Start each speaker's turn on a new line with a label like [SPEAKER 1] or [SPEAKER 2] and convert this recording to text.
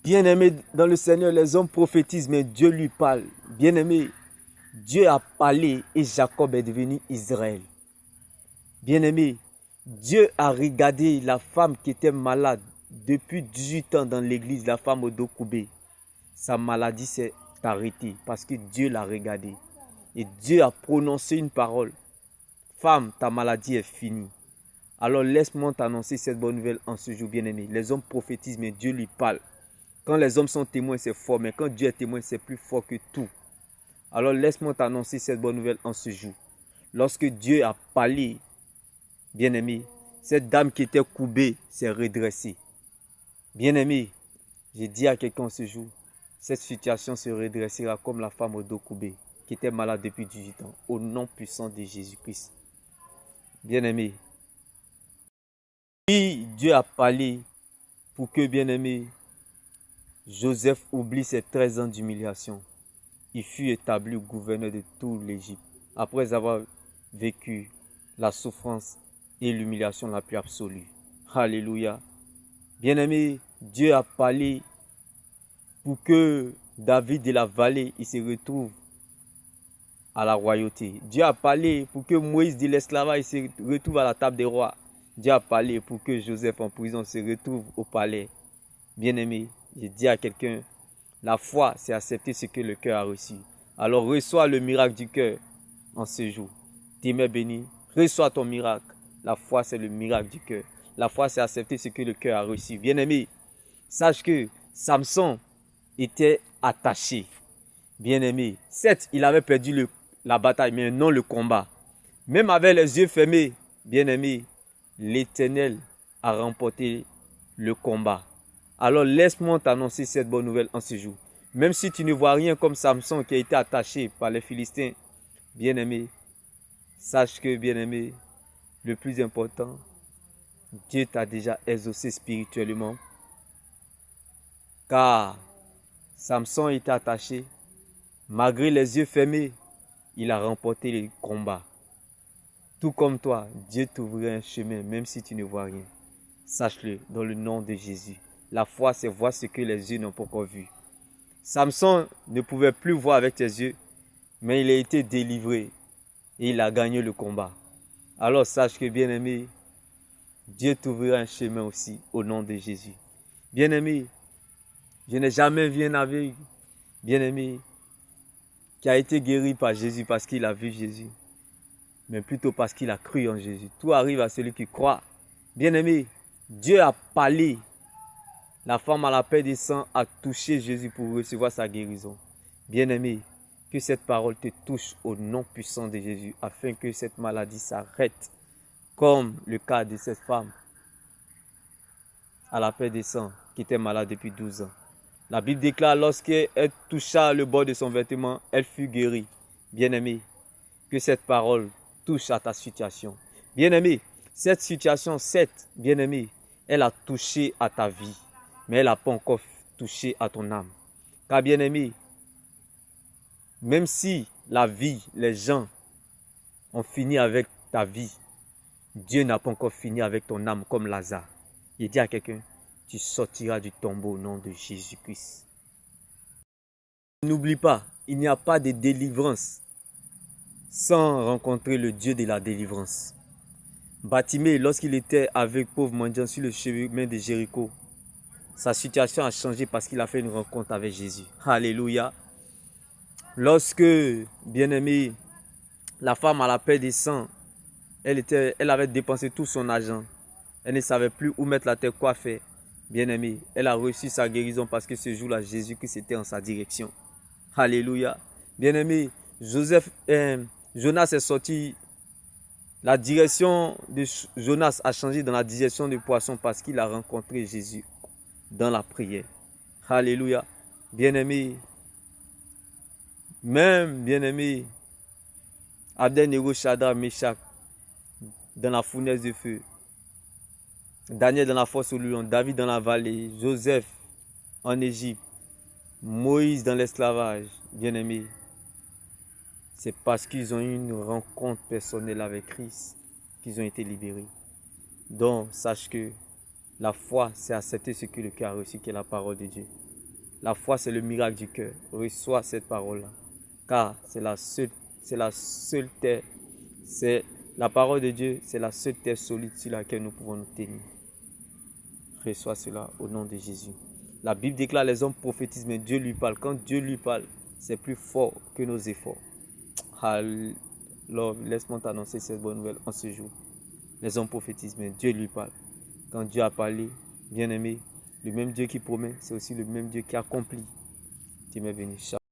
[SPEAKER 1] Bien-aimé dans le Seigneur, les hommes prophétisent, mais Dieu lui parle. Bien-aimé, Dieu a parlé et Jacob est devenu Israël. Bien-aimé, Dieu a regardé la femme qui était malade depuis 18 ans dans l'église, la femme au dos courbé. Sa maladie s'est arrêtée parce que Dieu l'a regardée. Et Dieu a prononcé une parole. Femme, ta maladie est finie. Alors laisse-moi t'annoncer cette bonne nouvelle en ce jour, bien-aimé. Les hommes prophétisent, mais Dieu lui parle. Quand les hommes sont témoins, c'est fort, mais quand Dieu est témoin, c'est plus fort que tout. Alors laisse-moi t'annoncer cette bonne nouvelle en ce jour. Lorsque Dieu a parlé, bien-aimé, cette dame qui était courbée s'est redressée. Bien-aimé, j'ai dit à quelqu'un ce jour, cette situation se redressera comme la femme au dos courbé qui était malade depuis 18 ans, au nom puissant de Jésus-Christ. Bien-aimé, oui, Dieu a parlé pour que, bien-aimé, Joseph oublie ses 13 ans d'humiliation. Il fut établi gouverneur de toute l'Égypte, après avoir vécu la souffrance et l'humiliation la plus absolue. Alléluia. Bien-aimé, Dieu a parlé pour que David de la vallée, il se retrouve à la royauté. Dieu a parlé pour que Moïse de l'esclavage, il se retrouve à la table des rois. Dieu a parlé pour que Joseph en prison se retrouve au palais. Bien-aimé, j'ai dit à quelqu'un, la foi, c'est accepter ce que le cœur a reçu. Alors reçois le miracle du cœur en ce jour. T'es béni, reçois ton miracle. La foi, c'est le miracle du cœur. La foi, c'est accepter ce que le cœur a reçu. Bien-aimé, sache que Samson était attaché. Bien-aimé, certes, il avait perdu la bataille, mais non le combat. Même avec les yeux fermés, bien-aimé, l'Éternel a remporté le combat. Alors laisse-moi t'annoncer cette bonne nouvelle en ce jour. Même si tu ne vois rien comme Samson qui a été attaché par les Philistins, bien-aimé, sache que, bien-aimé, le plus important, Dieu t'a déjà exaucé spirituellement. Car Samson était attaché, malgré les yeux fermés, il a remporté le combat. Tout comme toi, Dieu t'ouvrira un chemin même si tu ne vois rien. Sache-le dans le nom de Jésus. La foi, c'est voir ce que les yeux n'ont pas encore vu. Samson ne pouvait plus voir avec ses yeux, mais il a été délivré et il a gagné le combat. Alors sache que, bien-aimé, Dieu t'ouvrira un chemin aussi au nom de Jésus. Bien-aimé, je n'ai jamais vu un aveugle, bien-aimé, qui a été guéri par Jésus parce qu'il a vu Jésus, mais plutôt parce qu'il a cru en Jésus. Tout arrive à celui qui croit. Bien-aimé, Dieu a parlé. La femme à la paix des sangs a touché Jésus pour recevoir sa guérison. Bien-aimé, que cette parole te touche au nom puissant de Jésus, afin que cette maladie s'arrête, comme le cas de cette femme à la paix des sangs qui était malade depuis 12 ans. La Bible déclare, lorsqu'elle toucha le bord de son vêtement, elle fut guérie. Bien-aimé, que cette parole touche à ta situation. Bien-aimé, cette situation, certes, bien-aimé, elle a touché à ta vie, mais elle n'a pas encore touché à ton âme. Car bien-aimé, même si la vie, les gens ont fini avec ta vie, Dieu n'a pas encore fini avec ton âme comme Lazare. Il dit à quelqu'un, tu sortiras du tombeau au nom de Jésus-Christ. N'oublie pas, il n'y a pas de délivrance sans rencontrer le Dieu de la délivrance. Bartimée, lorsqu'il était avec pauvre mendiant sur le chemin de Jéricho, sa situation a changé parce qu'il a fait une rencontre avec Jésus. Alléluia. Lorsque, bien-aimé, la femme à la paix des sangs, elle avait dépensé tout son argent. Elle ne savait plus où mettre la tête, quoi faire. Bien-aimé, elle a reçu sa guérison parce que ce jour-là, Jésus-Christ était en sa direction. Alléluia. Bien-aimé, Jonas est sorti. La direction de Jonas a changé dans la direction du poisson parce qu'il a rencontré Jésus dans la prière. Alléluia. Bien-aimé, même bien-aimé, Abednego, Shadrach, Meshach, dans la fournaise de feu, Daniel dans la fosse au lion, David dans la vallée, Joseph en Égypte, Moïse dans l'esclavage, bien-aimé, c'est parce qu'ils ont eu une rencontre personnelle avec Christ qu'ils ont été libérés. Donc, sache que la foi, c'est accepter ce que le cœur a reçu, qui est la parole de Dieu. La foi, c'est le miracle du cœur. Reçois cette parole-là. Car c'est la seule terre. C'est la parole de Dieu, c'est la seule terre solide sur laquelle nous pouvons nous tenir. Reçois cela au nom de Jésus. La Bible déclare les hommes prophétisent, mais Dieu lui parle. Quand Dieu lui parle, c'est plus fort que nos efforts. Alors, laisse-moi t'annoncer cette bonne nouvelle en ce jour. Les hommes prophétisent, mais Dieu lui parle. Quand Dieu a parlé, bien-aimé, le même Dieu qui promet, c'est aussi le même Dieu qui accomplit. Dieu m'est béni.